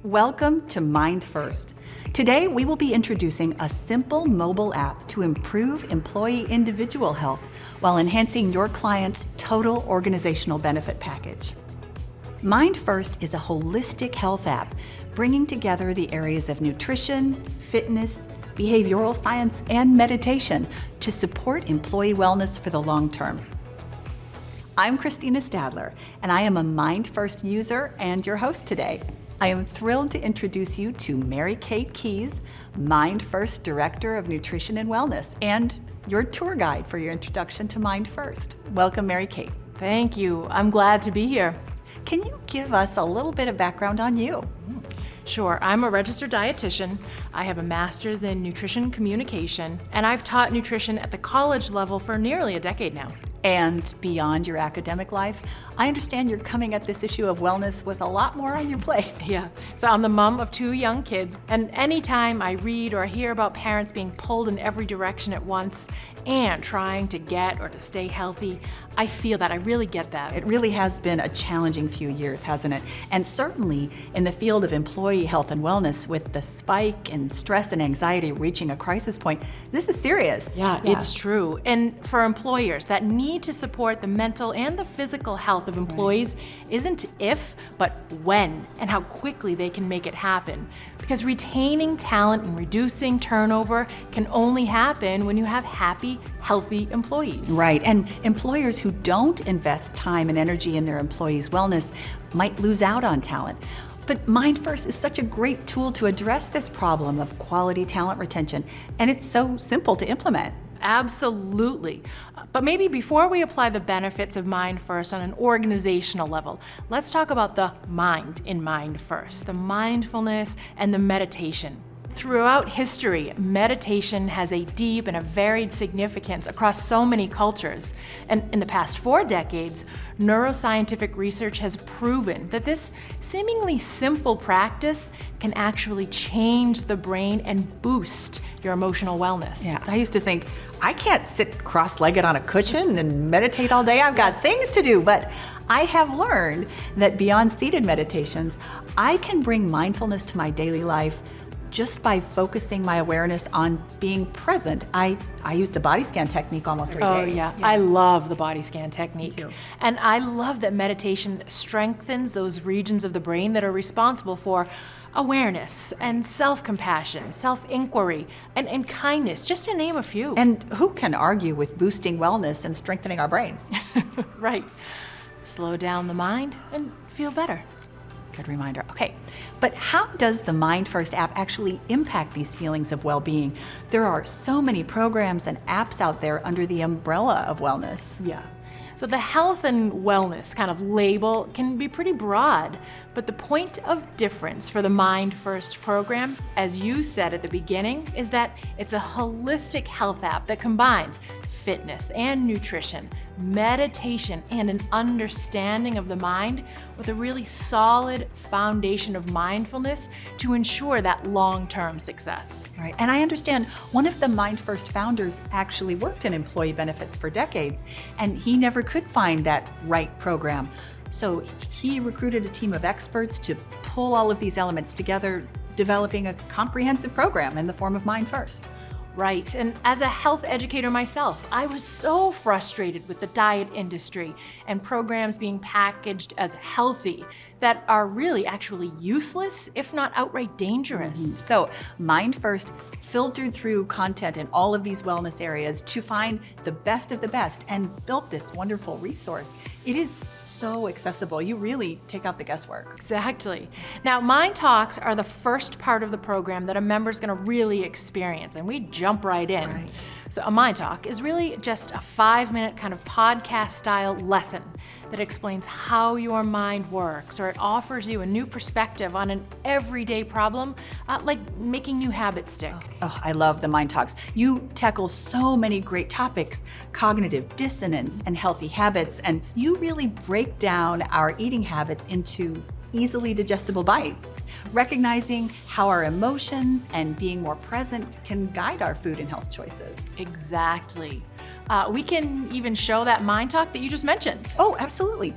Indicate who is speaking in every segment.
Speaker 1: Welcome to MindFirst. Today we will be introducing a simple mobile app to improve employee individual health while enhancing your client's total organizational benefit package. MindFirst is a holistic health app bringing together the areas of nutrition, fitness, behavioral science, and meditation to support employee wellness for the long term. I'm Kristina Stadler, and I am a MindFirst user and your host today. I am thrilled to introduce you to Mary Kate Keys, MindFirst Director of Nutrition and Wellness, and your tour guide for your introduction to MindFirst. Welcome, Mary Kate.
Speaker 2: Thank you. I'm glad to be here.
Speaker 1: Can you give us a little bit of background on you?
Speaker 2: Sure. I'm a registered dietitian. I have a master's in nutrition communication, and I've taught nutrition at the college level for nearly a decade now.
Speaker 1: And beyond your academic life, I understand you're coming at this issue of wellness with a lot more on your plate.
Speaker 2: Yeah. So I'm the mom of 2 young kids, and anytime I read or hear about parents being pulled in every direction at once and trying to get or to stay healthy, I feel that. I really get that.
Speaker 1: It really has been a challenging few years, hasn't it? And certainly in the field of employee health and wellness, with the spike in stress and anxiety reaching a crisis point, this is serious.
Speaker 2: Yeah, it's true. And for employers that need to support the mental and the physical health of employees isn't if, but when and how quickly they can make it happen. Because retaining talent and reducing turnover can only happen when you have happy, healthy employees.
Speaker 1: Right, and employers who don't invest time and energy in their employees' wellness might lose out on talent. But MindFirst is such a great tool to address this problem of quality talent retention, and it's so simple to implement.
Speaker 2: Absolutely. But maybe before we apply the benefits of MindFirst on an organizational level, let's talk about the mind in MindFirst, the mindfulness and the meditation. Throughout history, meditation has a deep and a varied significance across so many cultures. And in the past 4 decades, neuroscientific research has proven that this seemingly simple practice can actually change the brain and boost your emotional wellness.
Speaker 1: Yeah, I used to think, I can't sit cross-legged on a cushion and meditate all day. I've got things to do. But I have learned that beyond seated meditations, I can bring mindfulness to my daily life just by focusing my awareness on being present. I use the body scan technique almost every day.
Speaker 2: Oh yeah, I love the body scan technique.
Speaker 1: Me too.
Speaker 2: And I love that meditation strengthens those regions of the brain that are responsible for awareness and self-compassion, self-inquiry, and kindness, just to name a few.
Speaker 1: And who can argue with boosting wellness and strengthening our brains?
Speaker 2: Right. Slow down the mind and feel better.
Speaker 1: Good reminder. Okay, but how does the MindFirst app actually impact these feelings of well-being? There are so many programs and apps out there under the umbrella of wellness.
Speaker 2: Yeah. So the health and wellness kind of label can be pretty broad, but the point of difference for the MindFirst program, as you said at the beginning, is that it's a holistic health app that combines fitness and nutrition, meditation, and an understanding of the mind with a really solid foundation of mindfulness to ensure that long-term success.
Speaker 1: Right, and I understand one of the MindFirst founders actually worked in employee benefits for decades, and he never could find that right program. So he recruited a team of experts to pull all of these elements together, developing a comprehensive program in the form of MindFirst.
Speaker 2: Right, and as a health educator myself, I was so frustrated with the diet industry and programs being packaged as healthy that are really actually useless, if not outright dangerous.
Speaker 1: So MindFirst filtered through content in all of these wellness areas to find the best of the best and built this wonderful resource. It is so accessible. You really take out the guesswork.
Speaker 2: Exactly. Now, Mind Talks are the first part of the program that a member's gonna really experience, and we jump right in.
Speaker 1: Right.
Speaker 2: So a Mind Talk is really just a 5-minute kind of podcast-style lesson that explains how your mind works, or it offers you a new perspective on an everyday problem, like making new habits stick.
Speaker 1: Oh, I love the Mind Talks. You tackle so many great topics, cognitive dissonance and healthy habits, and you really break down our eating habits into easily digestible bites, recognizing how our emotions and being more present can guide our food and health choices.
Speaker 2: Exactly. We can even show that Mind Talk that you just mentioned.
Speaker 1: Oh, absolutely.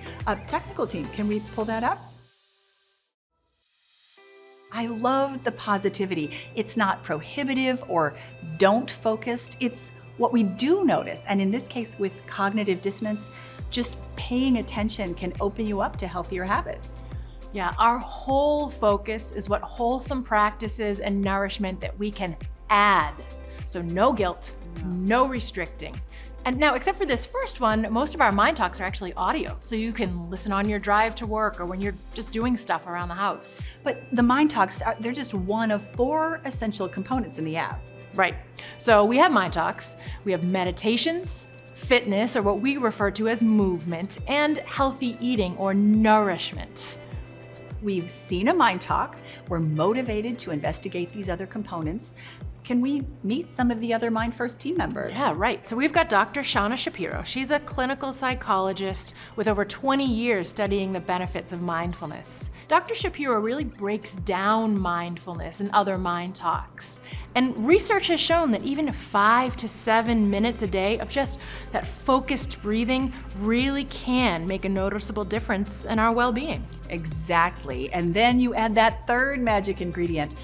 Speaker 1: Technical team, can we pull that up? I love the positivity. It's not prohibitive or don't focused. It's what we do notice. And in this case, with cognitive dissonance, just paying attention can open you up to healthier habits.
Speaker 2: Yeah, our whole focus is what wholesome practices and nourishment that we can add. So no guilt, no restricting. And now, except for this first one, most of our Mind Talks are actually audio, so you can listen on your drive to work or when you're just doing stuff around the house.
Speaker 1: But the Mind Talks, they're just one of 4 essential components in the app.
Speaker 2: Right. So we have Mind Talks, we have meditations, fitness, or what we refer to as movement, and healthy eating or nourishment.
Speaker 1: We've seen a Mind Talk. We're motivated to investigate these other components. Can we meet some of the other MindFirst team members?
Speaker 2: Yeah, right. So we've got Dr. Shauna Shapiro. She's a clinical psychologist with over 20 years studying the benefits of mindfulness. Dr. Shapiro really breaks down mindfulness and other Mind Talks. And research has shown that even 5 to 7 minutes a day of just that focused breathing really can make a noticeable difference in our well-being.
Speaker 1: Exactly. And then you add that third magic ingredient,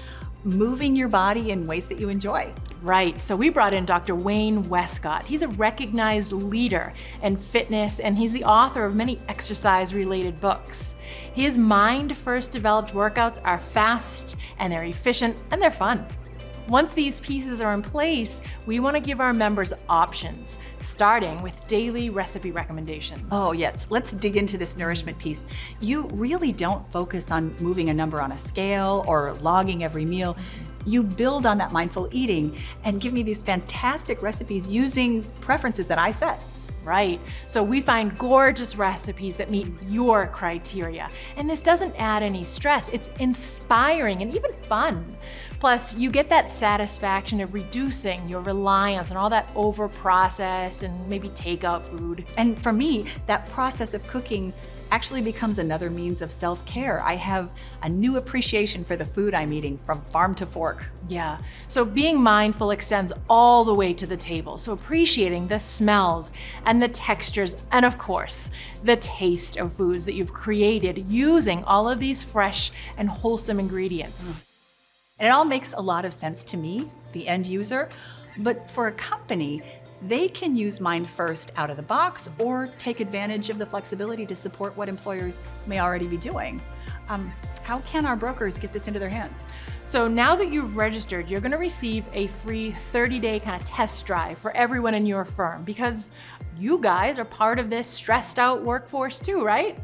Speaker 1: moving your body in ways that you enjoy.
Speaker 2: Right, so we brought in Dr. Wayne Westcott. He's a recognized leader in fitness, and he's the author of many exercise-related books. His MindFirst developed workouts are fast, and they're efficient, and they're fun. Once these pieces are in place, we want to give our members options, starting with daily recipe recommendations.
Speaker 1: Oh yes, let's dig into this nourishment piece. You really don't focus on moving a number on a scale or logging every meal. You build on that mindful eating and give me these fantastic recipes using preferences that I set.
Speaker 2: Right, so we find gorgeous recipes that meet your criteria. And this doesn't add any stress, it's inspiring and even fun. Plus, you get that satisfaction of reducing your reliance on all that over-processed and maybe takeout food.
Speaker 1: And for me, that process of cooking actually becomes another means of self-care. I have a new appreciation for the food I'm eating from farm to fork.
Speaker 2: Yeah, so being mindful extends all the way to the table. So appreciating the smells and the textures and of course, the taste of foods that you've created using all of these fresh and wholesome ingredients.
Speaker 1: And it all makes a lot of sense to me, the end user, but for a company, they can use MindFirst out of the box or take advantage of the flexibility to support what employers may already be doing. How can our brokers get this into their hands?
Speaker 2: So now that you've registered, you're going to receive a free 30-day kind of test drive for everyone in your firm because you guys are part of this stressed out workforce too, right?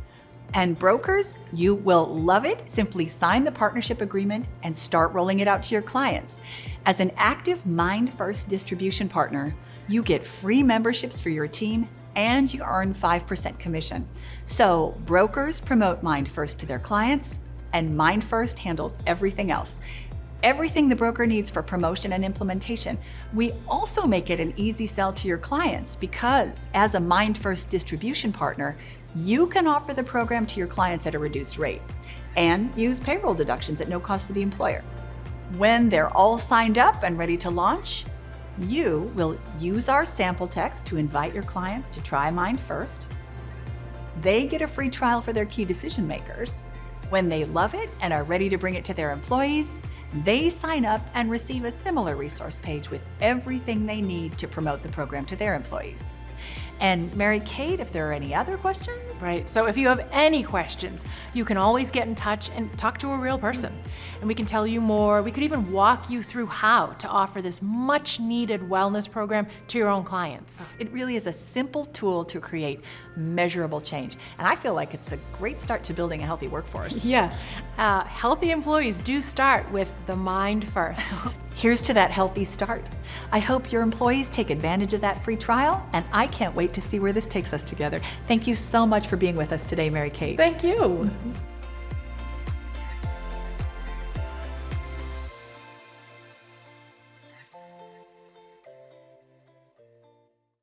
Speaker 1: And brokers, you will love it. Simply sign the partnership agreement and start rolling it out to your clients. As an active MindFirst distribution partner, you get free memberships for your team and you earn 5% commission. So brokers promote MindFirst to their clients and MindFirst handles everything else. Everything the broker needs for promotion and implementation. We also make it an easy sell to your clients because as a MindFirst distribution partner, you can offer the program to your clients at a reduced rate and use payroll deductions at no cost to the employer. When they're all signed up and ready to launch, you will use our sample text to invite your clients to try MindFirst. They get a free trial for their key decision makers. When they love it and are ready to bring it to their employees, they sign up and receive a similar resource page with everything they need to promote the program to their employees. And Mary Kate, if there are any other questions?
Speaker 2: Right, so if you have any questions, you can always get in touch and talk to a real person. And we can tell you more. We could even walk you through how to offer this much needed wellness program to your own clients.
Speaker 1: It really is a simple tool to create measurable change. And I feel like it's a great start to building a healthy workforce.
Speaker 2: Yeah, healthy employees do start with the MindFirst.
Speaker 1: Here's to that healthy start. I hope your employees take advantage of that free trial, and I can't wait to see where this takes us together. Thank you so much for being with us today, Mary Kate.
Speaker 2: Thank you.